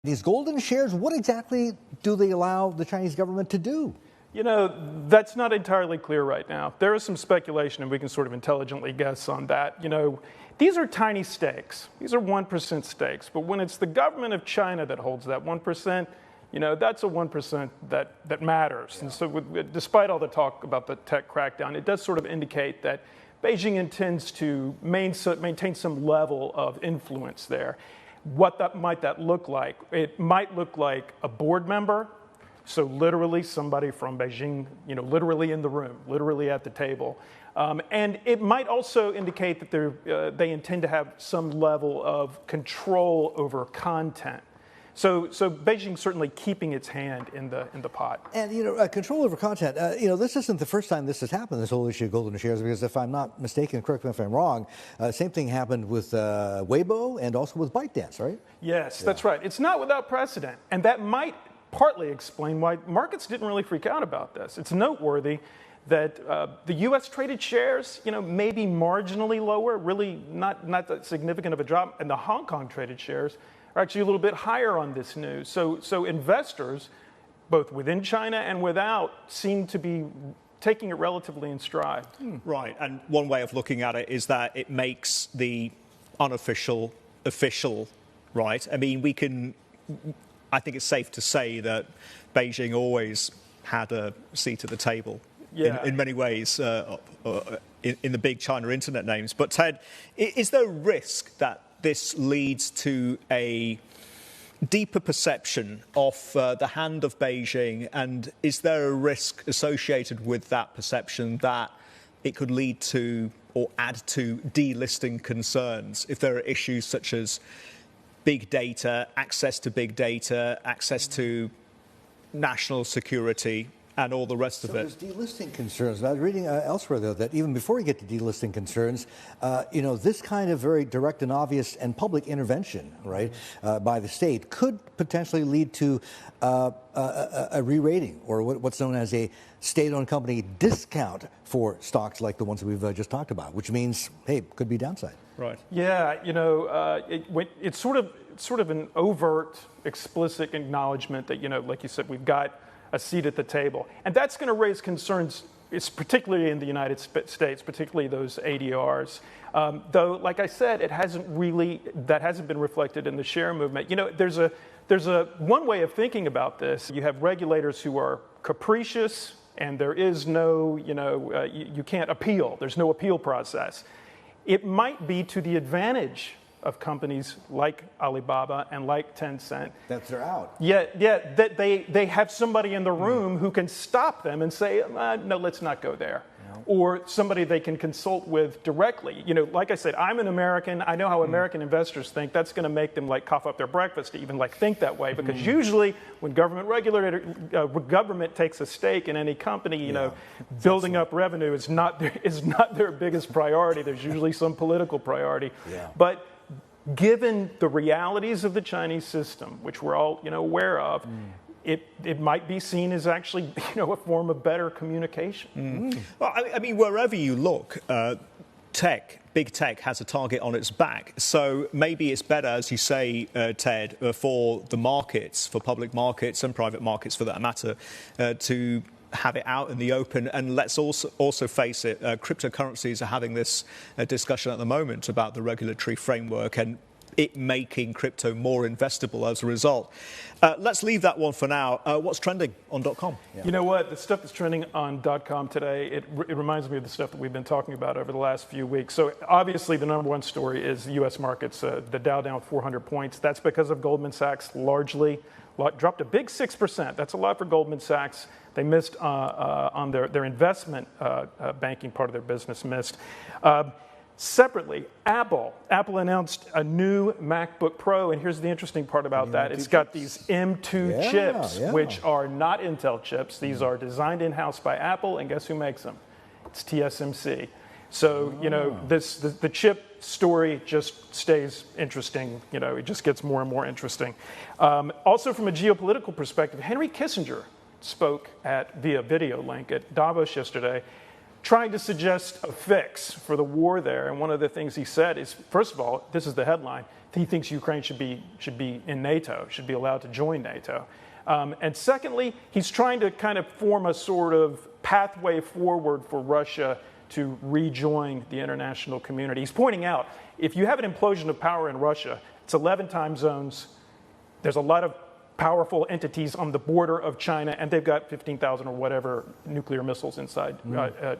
These golden shares, what exactly do they allow the Chinese government to do? You know, that's not entirely clear right now. There is some speculation, and we can sort of intelligently guess on that. You know, these are tiny stakes. These are 1% stakes. But when it's the government of China that holds that 1%, you know, that's a 1% that matters. Yeah. And so despite all the talk about the tech crackdown, it does sort of indicate that Beijing intends to maintain some level of influence there. What might that look like? It might look like a board member, so literally somebody from Beijing, you know, literally in the room, literally at the table. And it might also indicate that they intend to have some level of control over content. So Beijing certainly keeping its hand in the pot. And, you know, control over content, you know, this isn't the first time this has happened, this whole issue of golden shares, because if I'm not mistaken, correct me if I'm wrong, same thing happened with Weibo and also with ByteDance, right? Yes, that's right. It's not without precedent. And that might partly explain why markets didn't really freak out about this. It's noteworthy that the U.S. traded shares, you know, may be marginally lower, really not that significant of a drop, and the Hong Kong traded shares are actually a little bit higher on this news. So investors, both within China and without, seem to be taking it relatively in stride. Right, and one way of looking at it is that it makes the unofficial official, right? I mean, I think it's safe to say that Beijing always had a seat at the table in many ways in the big China internet names. But Ted, is there a risk that this leads to a deeper perception of the hand of Beijing, and is there a risk associated with that perception that it could lead to or add to delisting concerns if there are issues such as big data, access to national security, and all the rest of it? There's delisting concerns. I was reading elsewhere, though, that even before we get to delisting concerns, you know, this kind of very direct and obvious and public intervention, right, by the state could potentially lead to a re-rating, or what's known as a state-owned company discount for stocks like the ones that we've just talked about, which means, hey, could be downside. Right. Yeah, you know, it's sort of an overt, explicit acknowledgement that, you know, like you said, we've got a seat at the table. And that's going to raise concerns, particularly in the United States, particularly those ADRs. Though, like I said, that hasn't been reflected in the share movement. You know, there's a one way of thinking about this. You have regulators who are capricious, and there is no, you know, you can't appeal. There's no appeal process. It might be to the advantage of companies like Alibaba and like Tencent. That they're out. Yeah, that they have somebody in the room who can stop them and say, no, let's not go there. No. Or somebody they can consult with directly. You know, like I said, I'm an American. I know how American investors think. That's going to make them like cough up their breakfast to even like think that way, because usually when government takes a stake in any company, you know, building up revenue is not their biggest priority. There's usually some political priority. Yeah. But given the realities of the Chinese system, which we're all, you know, aware of, it might be seen as actually, you know, a form of better communication. Well, I mean, wherever you look, big tech has a target on its back. So maybe it's better, as you say, Ted, for the markets, for public markets and private markets for that matter, to have it out in the open. And let's also face it, cryptocurrencies are having this discussion at the moment about the regulatory framework and it making crypto more investable as a result. Let's leave that one for now. What's trending on .com? Yeah. You know what? The stuff that's trending on .com today, it reminds me of the stuff that we've been talking about over the last few weeks. So obviously the number one story is the U.S. markets, the Dow down 400 points. That's because of Goldman Sachs largely dropped a big 6%. That's a lot for Goldman Sachs. They missed on their investment banking part of their business missed. Separately, Apple announced a new MacBook Pro, and here's the interesting part about that. It's got these M2 chips, which are not Intel chips. These are designed in-house by Apple, and guess who makes them? It's TSMC. So, you know, the chip story just stays interesting. You know, it just gets more and more interesting. Also, from a geopolitical perspective, Henry Kissinger spoke via video link at Davos yesterday, trying to suggest a fix for the war there. And one of the things he said is, first of all, this is the headline, he thinks Ukraine should be in NATO, should be allowed to join NATO. And secondly, he's trying to kind of form a sort of pathway forward for Russia to rejoin the international community. He's pointing out, if you have an implosion of power in Russia, it's 11 time zones, there's a lot of powerful entities on the border of China, and they've got 15,000 or whatever nuclear missiles inside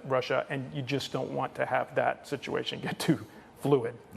Russia, and you just don't want to have that situation get too fluid.